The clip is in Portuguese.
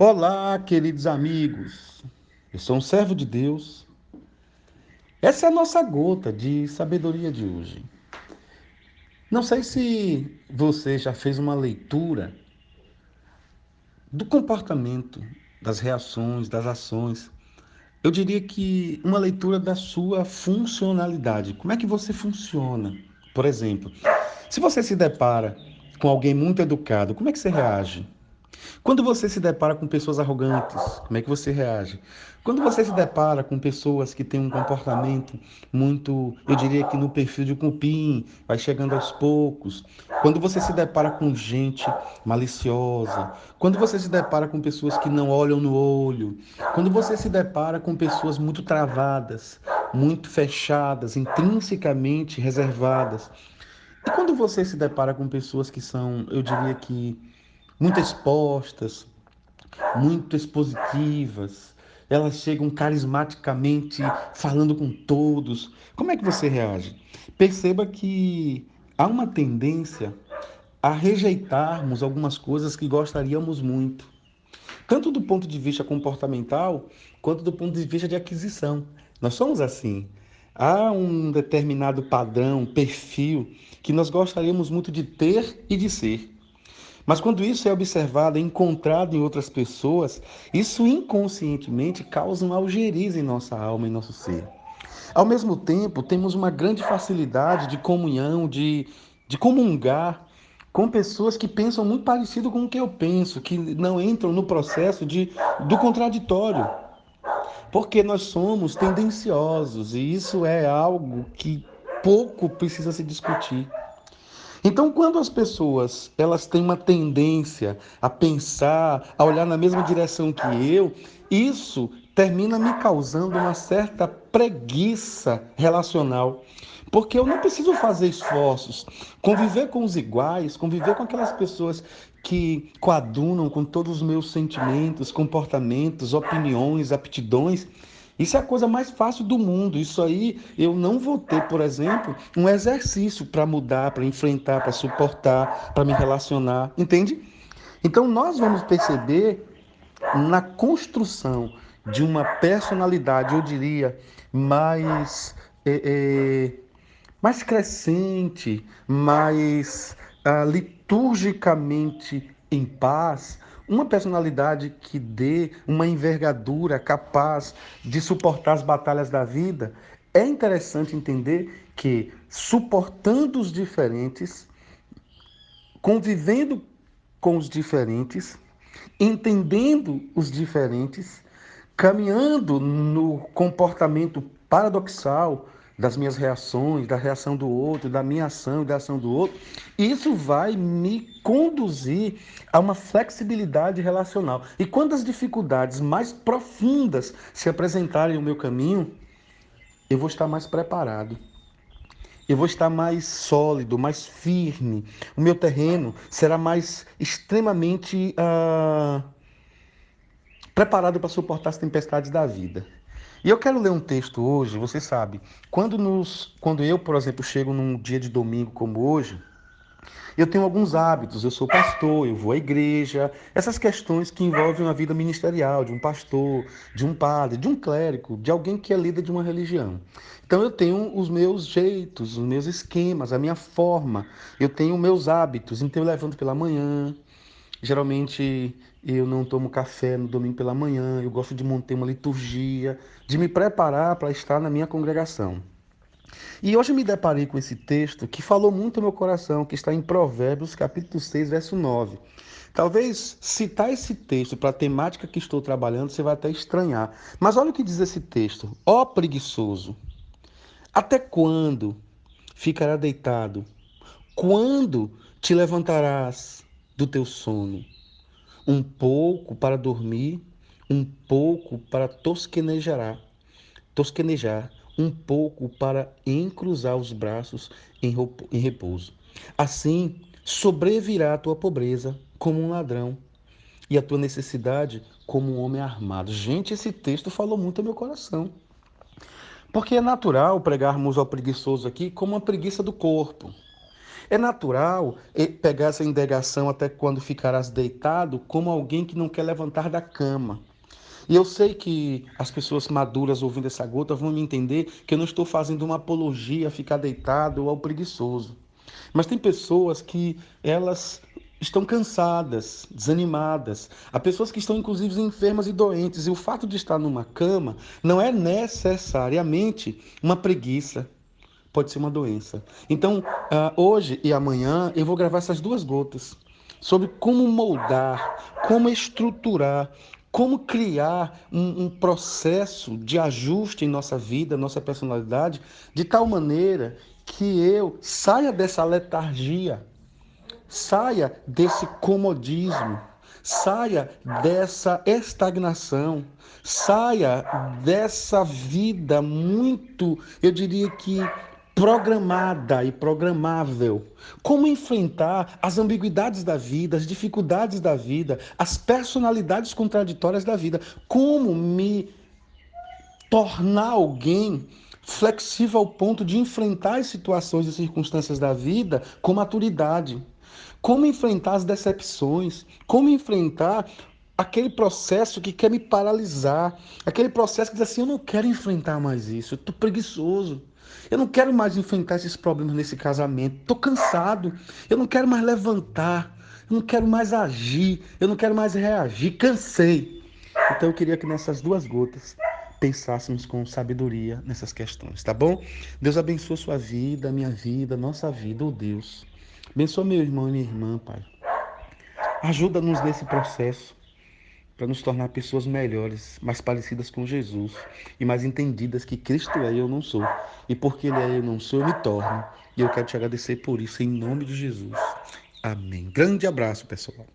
Olá, queridos amigos. Eu sou um servo de Deus. Essa é a nossa gota de sabedoria de hoje. Não sei se você já fez uma leitura do comportamento, das reações, das ações. Eu diria que uma leitura da sua funcionalidade. Como é que você funciona? Por exemplo, se você se depara com alguém muito educado, como é que você reage? Quando você se depara com pessoas arrogantes, como é que você reage? Quando você se depara com pessoas que têm um comportamento muito, eu diria que no perfil de cupim, vai chegando aos poucos. Quando você se depara com gente maliciosa, quando você se depara com pessoas que não olham no olho, quando você se depara com pessoas muito travadas, muito fechadas, intrinsecamente reservadas. E quando você se depara com pessoas que são, eu diria que muito expostas, muito expositivas, elas chegam carismaticamente falando com todos. Como é que você reage? Perceba que há uma tendência a rejeitarmos algumas coisas que gostaríamos muito, tanto do ponto de vista comportamental, quanto do ponto de vista de aquisição. Nós somos assim. Há um determinado padrão, perfil, que nós gostaríamos muito de ter e de ser. Mas quando isso é observado e encontrado em outras pessoas, isso inconscientemente causa uma algeriza em nossa alma, em nosso ser. Ao mesmo tempo, temos uma grande facilidade de comunhão, de comungar com pessoas que pensam muito parecido com o que eu penso, que não entram no processo do contraditório. Porque nós somos tendenciosos e isso é algo que pouco precisa se discutir. Então, quando as pessoas elas têm uma tendência a pensar, a olhar na mesma direção que eu, isso termina me causando uma certa preguiça relacional. Porque eu não preciso fazer esforços. Conviver com os iguais, conviver com aquelas pessoas que coadunam com todos os meus sentimentos, comportamentos, opiniões, aptidões, isso é a coisa mais fácil do mundo. Isso aí eu não vou ter, por exemplo, um exercício para mudar, para enfrentar, para suportar, para me relacionar, entende? Então nós vamos perceber na construção de uma personalidade, eu diria, mais, é, é, mais crescente, mais liturgicamente em paz, uma personalidade que dê uma envergadura capaz de suportar as batalhas da vida. É interessante entender que, suportando os diferentes, convivendo com os diferentes, entendendo os diferentes, caminhando no comportamento paradoxal das minhas reações, da reação do outro, da minha ação e da ação do outro, isso vai me conduzir a uma flexibilidade relacional. E quando as dificuldades mais profundas se apresentarem no meu caminho, eu vou estar mais preparado. Eu vou estar mais sólido, mais firme. O meu terreno será mais extremamente preparado para suportar as tempestades da vida. E eu quero ler um texto hoje, você sabe, quando eu, por exemplo, chego num dia de domingo como hoje, eu tenho alguns hábitos, eu sou pastor, eu vou à igreja, essas questões que envolvem a vida ministerial de um pastor, de um padre, de um clérigo, de alguém que é líder de uma religião. Então eu tenho os meus jeitos, os meus esquemas, a minha forma, eu tenho meus hábitos, então eu levanto pela manhã, geralmente eu não tomo café no domingo pela manhã, eu gosto de manter uma liturgia, de me preparar para estar na minha congregação. E hoje me deparei com esse texto que falou muito ao meu coração, que está em Provérbios, capítulo 6, verso 9. Talvez citar esse texto para a temática que estou trabalhando, você vai até estranhar. Mas olha o que diz esse texto. Ó preguiçoso, até quando ficará deitado? Quando te levantarás do teu sono? Um pouco para dormir, um pouco para tosquenejar, um pouco para encruzar os braços em repouso. Assim, sobrevirá a tua pobreza como um ladrão e a tua necessidade como um homem armado. Gente, esse texto falou muito ao meu coração. Porque é natural pregarmos ao preguiçoso aqui como uma preguiça do corpo. É natural pegar essa indagação até quando ficarás deitado como alguém que não quer levantar da cama. E eu sei que as pessoas maduras ouvindo essa gota vão me entender que eu não estou fazendo uma apologia a ficar deitado ou ao preguiçoso. Mas tem pessoas que elas estão cansadas, desanimadas. Há pessoas que estão inclusive enfermas e doentes. E o fato de estar numa cama não é necessariamente uma preguiça. Pode ser uma doença. Então, hoje e amanhã eu vou gravar essas duas gotas sobre como moldar, como estruturar, como criar um processo de ajuste em nossa vida, nossa personalidade, de tal maneira que eu saia dessa letargia, saia desse comodismo, saia dessa estagnação, saia dessa vida muito, eu diria que programada e programável. Como enfrentar as ambiguidades da vida, as dificuldades da vida, as personalidades contraditórias da vida. Como me tornar alguém flexível ao ponto de enfrentar as situações e circunstâncias da vida com maturidade. Como enfrentar as decepções, como enfrentar aquele processo que quer me paralisar, aquele processo que diz assim, eu não quero enfrentar mais isso, eu tô preguiçoso. Eu não quero mais enfrentar esses problemas nesse casamento, tô cansado, eu não quero mais levantar, eu não quero mais agir, eu não quero mais reagir, cansei. Então eu queria que nessas duas gotas pensássemos com sabedoria nessas questões, tá bom? Deus abençoe sua vida, minha vida, nossa vida, oh Deus. Abençoa meu irmão e minha irmã, Pai. Ajuda-nos nesse processo para nos tornar pessoas melhores, mais parecidas com Jesus e mais entendidas que Cristo é e eu não sou. E porque Ele é e eu não sou, eu me torno. E eu quero te agradecer por isso, em nome de Jesus. Amém. Grande abraço, pessoal.